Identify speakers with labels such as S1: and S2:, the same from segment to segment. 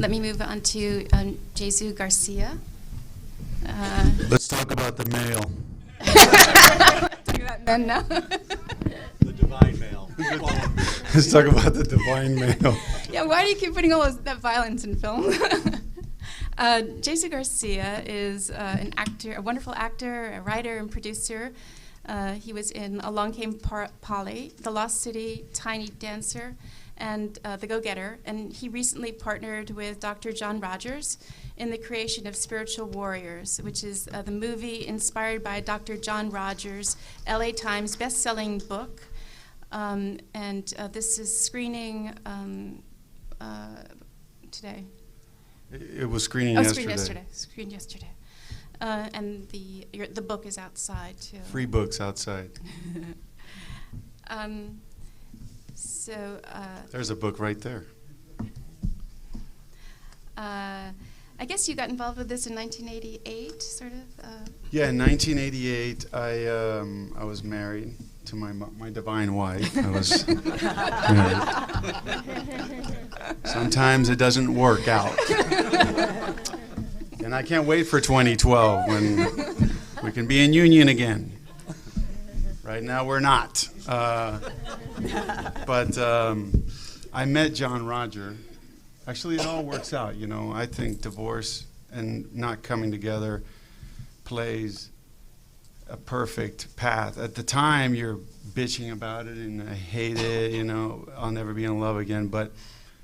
S1: let me move on to Jsu Garcia.
S2: Let's talk about the male.
S1: Talk about men now.
S3: The divine male.
S2: Let's talk about the divine male.
S1: Yeah, why do you keep putting all that violence in film? Jsu Garcia is an actor, a wonderful actor, a writer and producer. He was in Along Came Polly, The Lost City, Tiny Dancer, and The Go-Getter. And he recently partnered with Dr. John Rogers in the creation of Spiritual Warriors, which is the movie inspired by Dr. John Rogers' LA Times best-selling book. This is screening today.
S2: It was screening yesterday.
S1: Screened yesterday. And the book is outside too.
S2: Free books outside. There's a book right there.
S1: I guess you got involved with this in 1988, sort of.
S2: Yeah, in 1988, I was married to my divine wife. I was married. Sometimes it doesn't work out. And I can't wait for 2012 when we can be in union again. Right now we're not. But I met John Roger. Actually, it all works out, you know. I think divorce and not coming together plays a perfect path. At the time, you're bitching about it and I hate it, you know, I'll never be in love again, but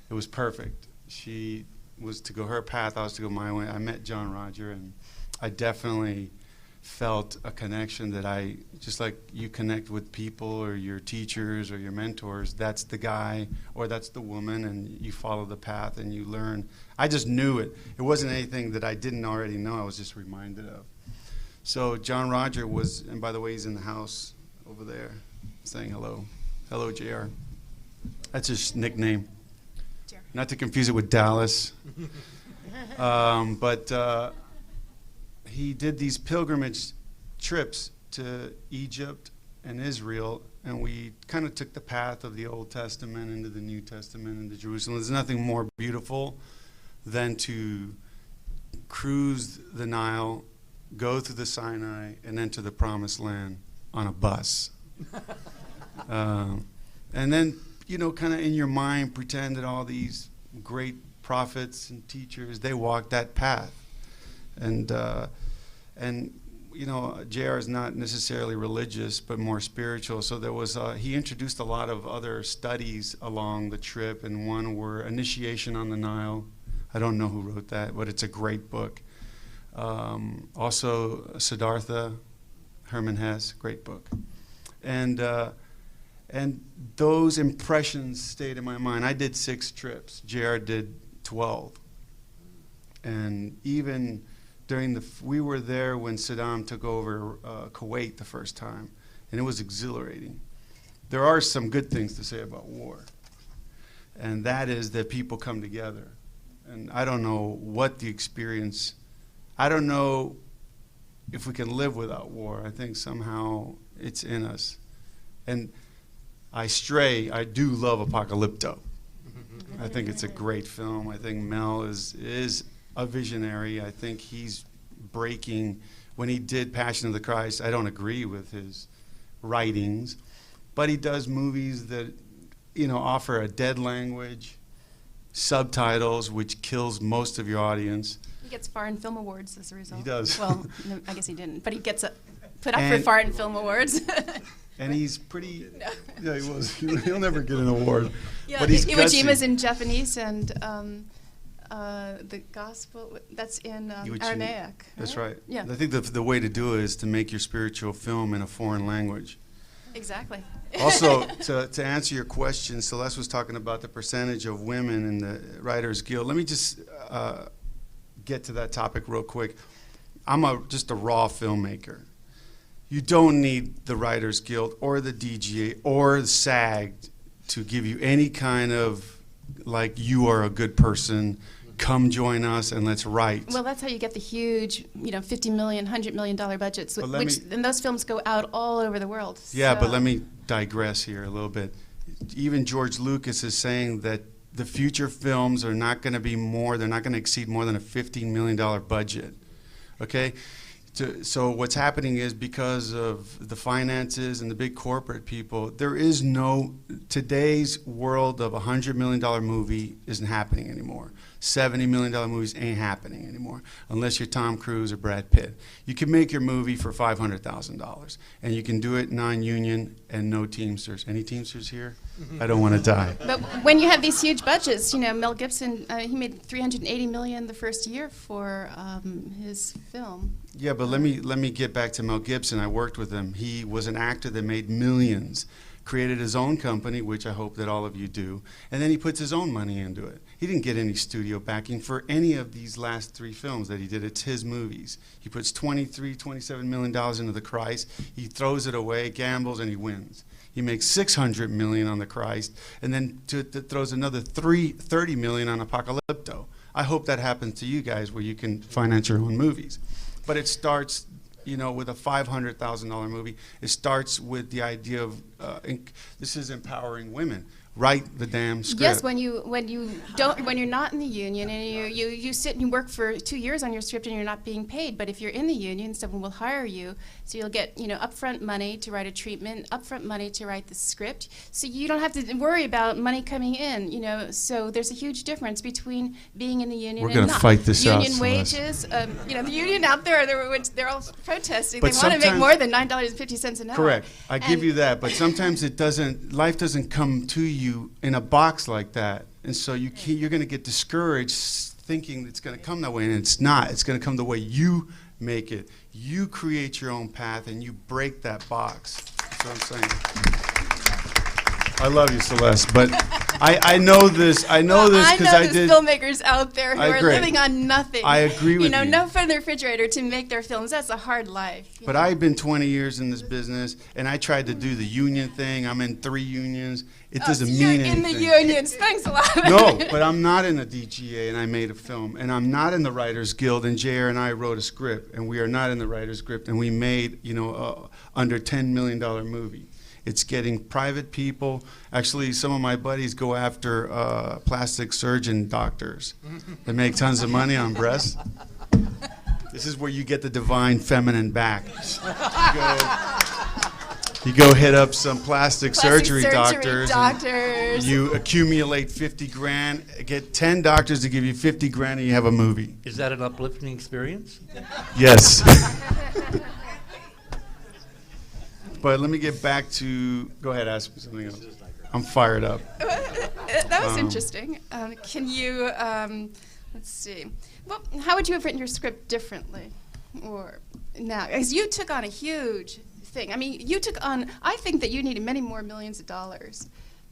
S2: it was perfect. She was to go her path, I was to go my way. I met John Roger, and I definitely felt a connection that just like you connect with people or your teachers or your mentors, that's the guy or that's the woman, and you follow the path and you learn. I just knew it. It wasn't anything that I didn't already know, I was just reminded of. So John Roger was, and by the way, he's in the house over there saying hello. Hello, JR. That's his nickname. Not to confuse it with Dallas. But he did these pilgrimage trips to Egypt and Israel, and we kind of took the path of the Old Testament into the New Testament into Jerusalem. There's nothing more beautiful than to cruise the Nile, go through the Sinai, and enter the Promised Land on a bus. And then, you know, kind of in your mind, pretend that all these great prophets and teachers, they walked that path. And you know, JR is not necessarily religious, but more spiritual. So there was, he introduced a lot of other studies along the trip, and one were Initiation on the Nile. I don't know who wrote that, but it's a great book. Also, Siddhartha, Herman Hesse, great book. And those impressions stayed in my mind. I did 6 trips. JR did 12. And even during we were there when Saddam took over Kuwait the first time, and it was exhilarating. There are some good things to say about war, and that is that people come together. And I don't know what the experience, I don't know if we can live without war. I think somehow it's in us. And I do love Apocalypto. I think it's a great film. I think Mel is a visionary. I think he's breaking. When he did Passion of the Christ, I don't agree with his writings, but he does movies that, you know, offer a dead language, subtitles, which kills most of your audience.
S1: He gets Foreign Film Awards as a result.
S2: He does.
S1: Well, no, I guess he didn't, but he gets put up for Foreign Film Awards.
S2: And he's pretty. No. Yeah, he was. He'll never get an award.
S1: Yeah,
S2: but he's
S1: Iwo Jima's in Japanese, and the Gospel that's in Aramaic.
S2: That's right.
S1: Yeah.
S2: I think the way to do it is to make your spiritual film in a foreign language.
S1: Exactly.
S2: Also, to answer your question, Celeste was talking about the percentage of women in the Writers Guild. Let me just get to that topic real quick. I'm just a raw filmmaker. You don't need the Writers Guild or the DGA or the SAG to give you any kind of, like, you are a good person, come join us and let's write.
S1: Well, that's how you get the huge, $50 million, $100 million budgets, and those films go out all over the world.
S2: Yeah, but let me digress here a little bit. Even George Lucas is saying that the future films are not going to be more, they're not going to exceed more than a $15 million budget, okay? So what's happening is because of the finances and the big corporate people, there is no, today's world of a $100 million movie isn't happening anymore. $70 million movies ain't happening anymore unless you're Tom Cruise or Brad Pitt. You can make your movie for $500,000 and you can do it non-union and no Teamsters. Any Teamsters here? I don't want to die.
S1: But when you have these huge budgets, you know, Mel Gibson, he made $380 million the first year for his film.
S2: Yeah, but let me get back to Mel Gibson. I worked with him. He was an actor that made millions, created his own company, which I hope that all of you do, and then he puts his own money into it. He didn't get any studio backing for any of these last 3 films that he did. It's his movies. He puts $27 million into The Christ. He throws it away, gambles, and he wins. He makes $600 million on The Christ, and then throws another $30 million on Apocalypto. I hope that happens to you guys where you can finance your own movies. But it starts, you know, with a $500,000 movie. It starts with the idea of this is empowering women. Write the damn script.
S1: Yes, when you're not in the union and you sit and you work for 2 years on your script and you're not being paid. But if you're in the union, someone will hire you, so you'll get, you know, upfront money to write a treatment, upfront money to write the script, so you don't have to worry about money coming in. You know, so there's a huge difference between being in the union and not.
S2: We're going to fight this out.
S1: Union wages, you know, the union out there, they're all protesting.
S2: But
S1: they want to make more than $9.50 an hour.
S2: Correct. I give you that, but sometimes life doesn't come to you in a box like that, and so you're going to get discouraged thinking it's going to come that way, and it's not. It's going to come the way you make it. You create your own path, and you break that box. That's what I'm saying. I love you, Celeste, but I know this. I know this because I did.
S1: Filmmakers out there who
S2: I
S1: are
S2: agree.
S1: living on nothing.
S2: I agree with you.
S1: You know, no food in the refrigerator to make their films. That's a hard life.
S2: But I've been 20 years in this business, and I tried to do the union thing. I'm in 3 unions. It doesn't mean anything.
S1: You're in the unions. Thanks a lot.
S2: No, but I'm not in the DGA, and I made a film, and I'm not in the Writers Guild, and JR and I wrote a script, and we are not in the Writers script, and we made, you know, under $10 million movie. It's getting private people. Actually, some of my buddies go after plastic surgeon doctors that make tons of money on breasts. This is where you get the divine feminine back. You go hit up some plastic surgery doctors. You accumulate 50 grand, get 10 doctors to give you 50 grand, and you have a movie.
S3: Is that an uplifting experience?
S2: Yes. But let me get back to, go ahead, ask me something else. I'm fired up.
S1: That was interesting. Can you, let's see, well, how would you have written your script differently? Or now, because you took on a huge thing. I mean, you took on, I think that you needed many more millions of dollars,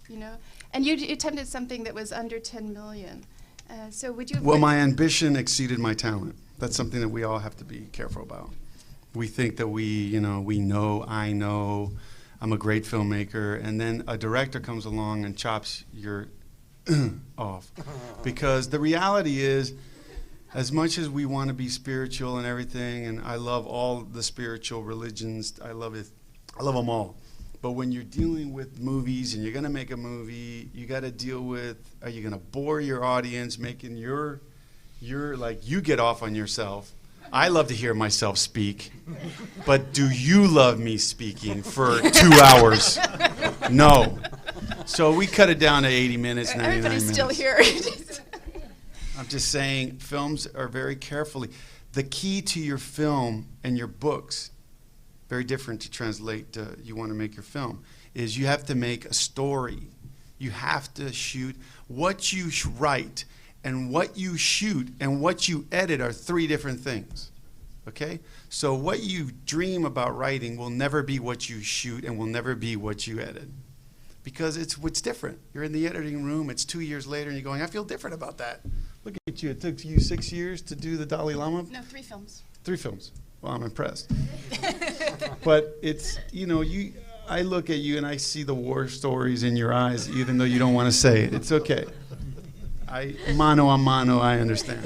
S1: you know? And you attempted something that was under 10 million. So would you have...
S2: Well, my ambition exceeded my talent. That's something that we all have to be careful about. We think that I know, I'm a great filmmaker, and then a director comes along and chops your off. Because the reality is, as much as we want to be spiritual and everything, and I love all the spiritual religions, I love them all. But when you're dealing with movies and you're going to make a movie, you got to deal with, are you going to bore your audience, making your like, you get off on yourself. I love to hear myself speak, but do you love me speaking for 2 hours? No. So we cut it down to 80 minutes, 99
S1: Everybody's
S2: minutes.
S1: still here.
S2: I'm just saying, films are very carefully. The key to your film and your books, very different to translate you want to make your film, is you have to make a story. You have to shoot what you write. And what you shoot and what you edit are 3 different things, okay? So what you dream about writing will never be what you shoot and will never be what you edit, because it's different. You're in the editing room, it's 2 years later, and you're going, I feel different about that. Look at you, it took you 6 years to do the Dalai Lama?
S1: No, 3 films.
S2: 3 films. Well, I'm impressed. But it's, you know, I look at you and I see the war stories in your eyes, even though you don't want to say it. It's okay. Mano a mano, I understand.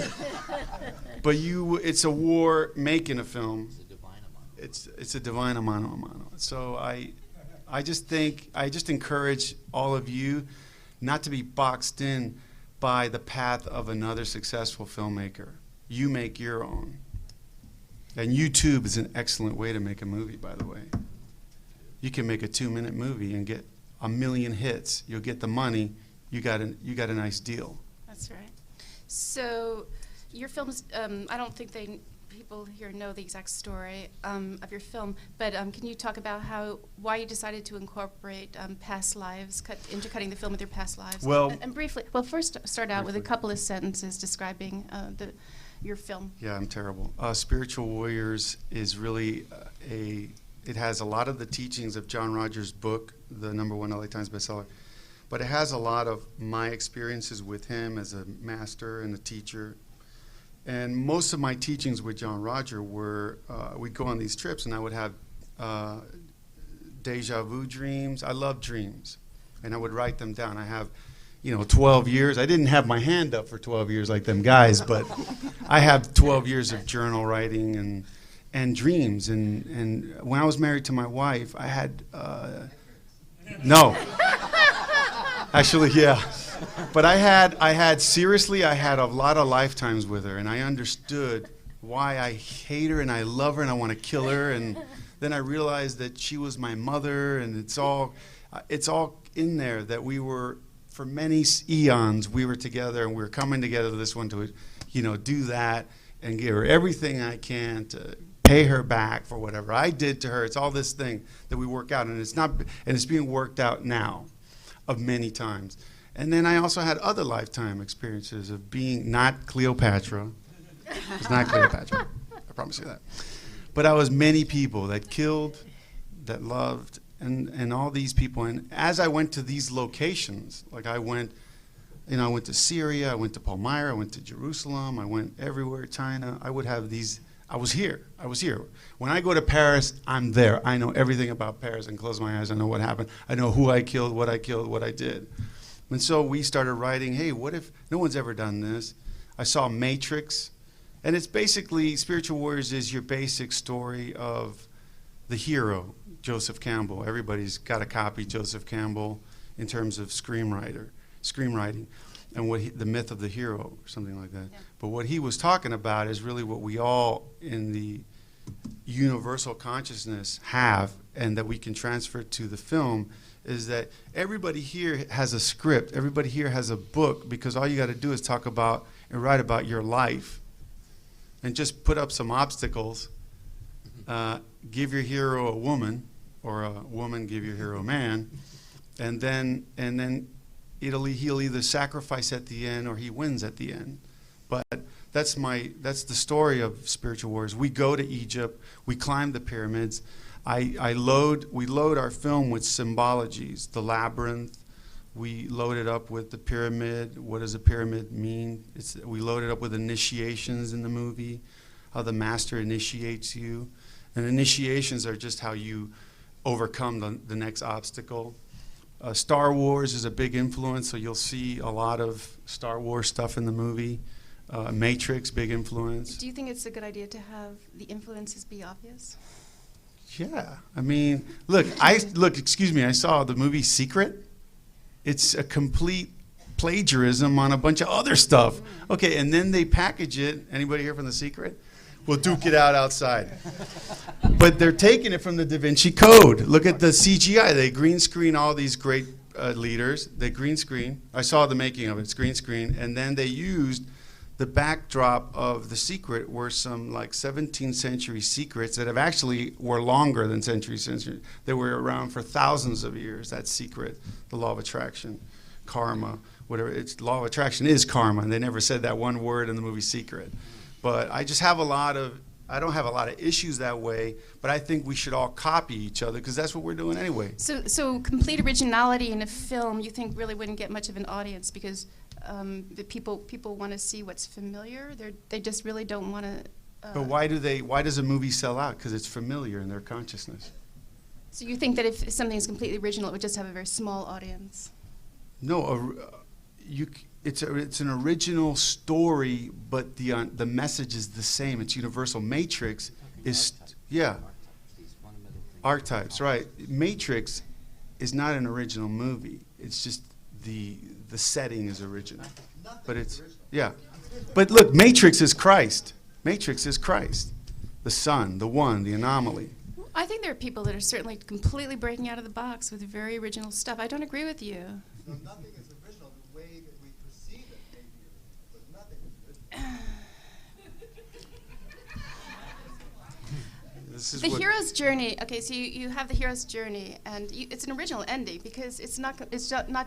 S2: But it's a war making a film. It's a divine a mano a mano. So I just encourage all of you not to be boxed in by the path of another successful filmmaker. You make your own. And YouTube is an excellent way to make a movie, by the way. You can make a 2-minute movie and get 1 million hits. You'll get the money. You got a nice deal.
S1: That's right. So your films, I don't think people here know the exact story of your film, but can you talk about why you decided to incorporate past lives, intercutting the film with your past lives?
S2: Well,
S1: and briefly, first start out with a couple of sentences describing your film.
S2: Yeah, I'm terrible. Spiritual Warriors is really it has a lot of the teachings of John Rogers' book, the #1 LA Times bestseller, but it has a lot of my experiences with him as a master and a teacher. And most of my teachings with John Roger were, we'd go on these trips and I would have deja vu dreams. I love dreams, and I would write them down. I have 12 years. I didn't have my hand up for 12 years like them guys, but I have 12 years of journal writing and dreams. And when I was married to my wife, I had, no. Actually, yeah. But I had a lot of lifetimes with her, and I understood why I hate her and I love her and I want to kill her. And then I realized that she was my mother, and it's all in there that we were, for many eons, we were together, and we were coming together to this one to, do that and give her everything I can to pay her back for whatever I did to her. It's all this thing that we work out, and it's being worked out now, of many times. And then I also had other lifetime experiences of being not Cleopatra. It's not Cleopatra. I promise you that. But I was many people that killed, that loved, and all these people. And as I went to these locations, like I went to Syria, I went to Palmyra, I went to Jerusalem, I went everywhere, China. I would have these, I was here. When I go to Paris, I'm there. I know everything about Paris and close my eyes. I know what happened. I know who I killed, what I did. And so we started writing, hey, what if no one's ever done this? I saw Matrix. And it's basically, Spiritual Warriors is your basic story of the hero, Joseph Campbell. Everybody's got a copy, Joseph Campbell, in terms of screenwriting, and the myth of the hero, or something like that. Yeah. But what he was talking about is really what we all in the universal consciousness have, and that we can transfer to the film, is that everybody here has a script, everybody here has a book, because all you got to do is talk about and write about your life, and just put up some obstacles. Give your hero a woman, or a woman give your hero a man, and then he'll either sacrifice at the end or he wins at the end. But that's the story of Spiritual Warriors. We go to Egypt, we climb the pyramids. We load our film with symbologies, the labyrinth. We load it up with the pyramid. What does a pyramid mean? We load it up with initiations in the movie, how the master initiates you. And initiations are just how you overcome the next obstacle. Star Wars is a big influence, so you'll see a lot of Star Wars stuff in the movie. Matrix, big influence.
S1: Do you think it's a good idea to have the influences be obvious?
S2: Yeah, I mean, look, excuse me, I saw the movie Secret. It's a complete plagiarism on a bunch of other stuff. Okay, and then they package it. Anybody here from The Secret? We'll duke it out outside. But they're taking it from the Da Vinci Code. Look at the CGI. They green screen all these great leaders. They green screen. I saw the making of it. It's green screen. And then they used the backdrop of The Secret were some like 17th century secrets that were longer than centuries. They were around for thousands of years. That secret, the law of attraction, karma, whatever. Law of attraction is karma, and they never said that one word in the movie Secret. But I just have I don't have a lot of issues that way, but I think we should all copy each other, because that's what we're doing anyway.
S1: So complete originality in a film, you think really wouldn't get much of an audience, because the people want to see what's familiar. They just really don't want to.
S2: But why does a movie sell out? Because it's familiar in their consciousness.
S1: So you think that if something is completely original, it would just have a very small audience?
S2: No, it's an original story, but the message is the same. It's universal. Matrix is archetypes, right? Matrix is not an original movie. It's just the setting is original. But it's, yeah. But look, Matrix is Christ. Matrix is Christ. The Son, the One, the anomaly.
S1: I think there are people that are certainly completely breaking out of the box with very original stuff. I don't agree with you.
S4: So nothing is original. The way that we perceive it may be original, but nothing is original.
S2: This is
S1: The
S2: what,
S1: hero's journey. Okay, so you have the hero's journey, and it's an original ending because it's not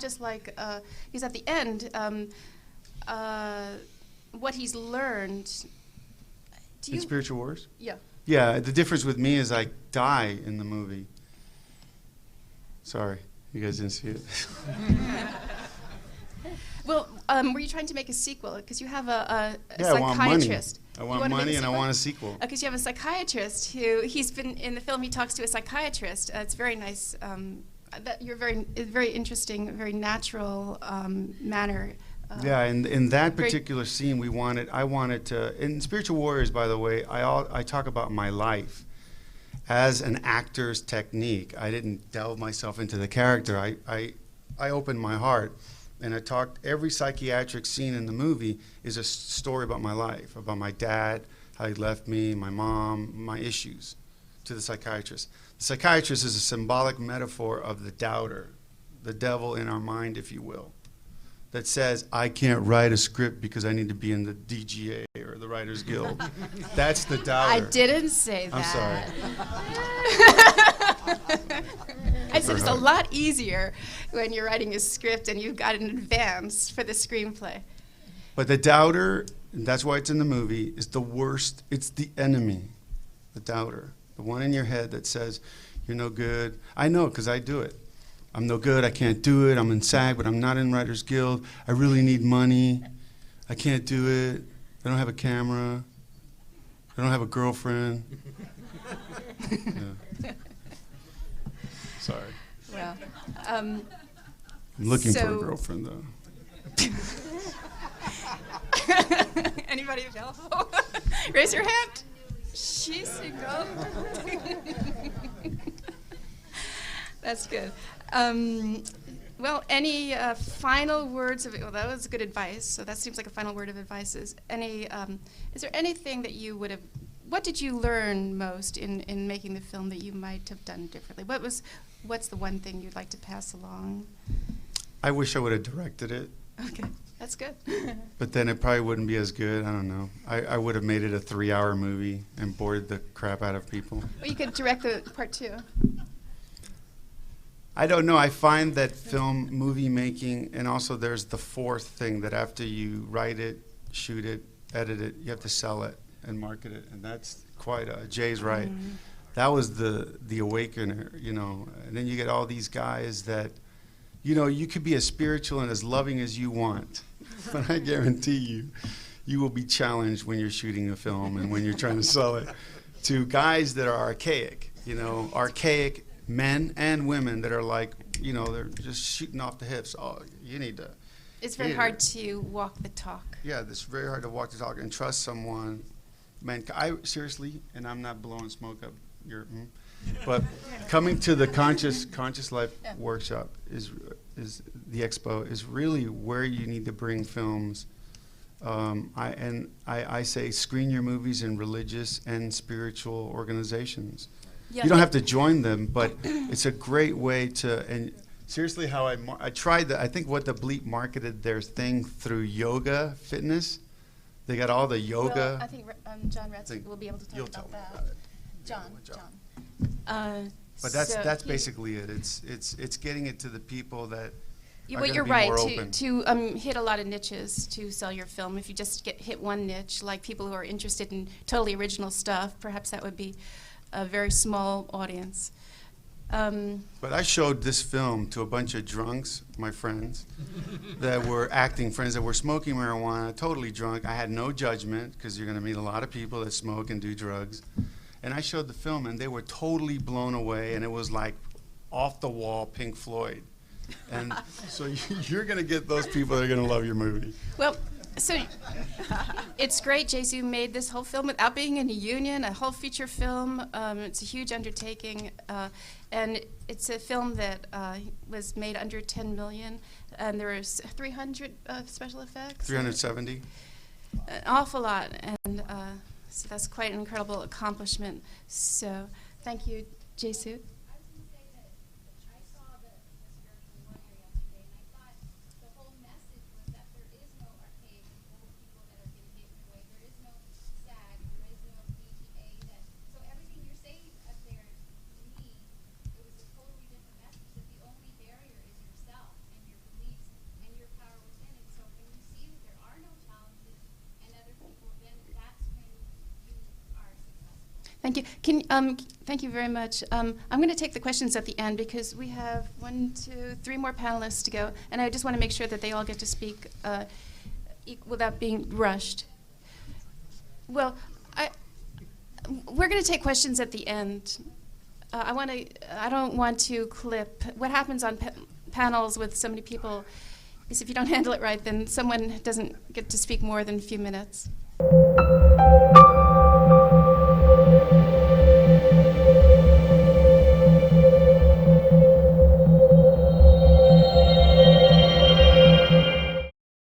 S1: just like he's at the end. What he's learned.
S2: in Spiritual Wars?
S1: Yeah.
S2: Yeah, the difference with me is I die in the movie. Sorry, you guys didn't see it.
S1: Well, were you trying to make a sequel? Because you have a
S2: Yeah, I want money.
S1: psychiatrist.
S2: I want money and I want a sequel.
S1: Because you have a psychiatrist he's been in the film. He talks to a psychiatrist. It's very nice. That you're very interesting, very natural manner.
S2: Yeah, in that particular scene, I wanted to, in Spiritual Warriors, by the way, I talk about my life as an actor's technique. I didn't delve myself into the character. I opened my heart, and I talked, every psychiatric scene in the movie is a story about my life, about my dad, how he left me, my mom, my issues, to the psychiatrist. The psychiatrist is a symbolic metaphor of the doubter, the devil in our mind, if you will, that says, I can't write a script because I need to be in the DGA or the Writers Guild. That's the doubter.
S1: I didn't say
S2: I'm
S1: that.
S2: sorry.
S1: I said it's a lot easier when you're writing a script and you've got an advance for the screenplay.
S2: But the doubter, and that's why it's in the movie, is the worst. It's the enemy, the doubter. The one in your head that says, you're no good. I know, because I do it. I'm no good, I can't do it, I'm in SAG, but I'm not in Writers Guild. I really need money. I can't do it. I don't have a camera. I don't have a girlfriend. Yeah. Sorry.
S1: Well,
S2: I'm looking for a
S1: so-
S2: girlfriend, though.
S1: anybody available? Raise your hand. She's single. That's good. Well, any final words of, well, that was good advice, so that seems like a final word of advice. Is there anything that you would have, what did you learn most in making the film that you might have done differently? What's the one thing you'd like to pass along?
S2: I wish I would have directed it,
S1: Okay, that's good.
S2: but then it probably wouldn't be as good. I don't know. I would have made it a 3-hour movie and bored the crap out of people.
S1: Well, you could direct the part 2.
S2: I don't know. I find that movie making, and also there's the fourth thing, that after you write it, shoot it, edit it, you have to sell it and market it, and that's quite Jay's right. That was the awakener, you know. And then you get all these guys that, you know, you could be as spiritual and as loving as you want, but I guarantee you will be challenged when you're shooting a film and when you're trying to sell it to guys that are archaic, you know, archaic men and women that are like, you know, they're just shooting off the hips. Oh, you need to.
S1: It's very hard to walk the talk.
S2: Yeah, it's very hard to walk the talk and trust someone. Man, I seriously, and I'm not blowing smoke up your, but coming to the Conscious Life workshop is the expo is really where you need to bring films. I say screen your movies in religious and spiritual organizations.
S1: Yeah.
S2: You don't have to join them, but it's a great way to. And seriously, how I tried that. I think what the Bleep marketed their thing through yoga fitness. They got all the yoga.
S1: Well, I think John Raatz will be able to
S2: You'll
S1: talk
S2: tell
S1: about
S2: me
S1: that.
S2: about it.
S1: John.
S2: But that's basically it. It's getting it to the people that.
S1: Well, you're right to hit a lot of niches to sell your film. If you just hit one niche, like people who are interested in totally original stuff, perhaps that would be a very small audience.
S2: But I showed this film to a bunch of drunks, my friends, that were acting friends that were smoking marijuana, totally drunk. I had no judgment because you're going to meet a lot of people that smoke and do drugs. And I showed the film, and they were totally blown away, and it was like off the wall Pink Floyd. And so you're going to get those people that are going to love your movie.
S1: Well, So it's great. Jsu made this whole film without being in a union, a whole feature film. It's a huge undertaking, and it's a film that was made under 10 million, and there was 300 special effects.
S2: 370.
S1: An awful lot, and so that's quite an incredible accomplishment. So thank you, Jsu. Thank you. Thank you very much. I'm going to take the questions at the end because we have 1, 2, 3 more panelists to go, and I just want to make sure that they all get to speak without being rushed. Well, we're going to take questions at the end. I don't want to clip. What happens on panels with so many people is if you don't handle it right, then someone doesn't get to speak more than a few minutes.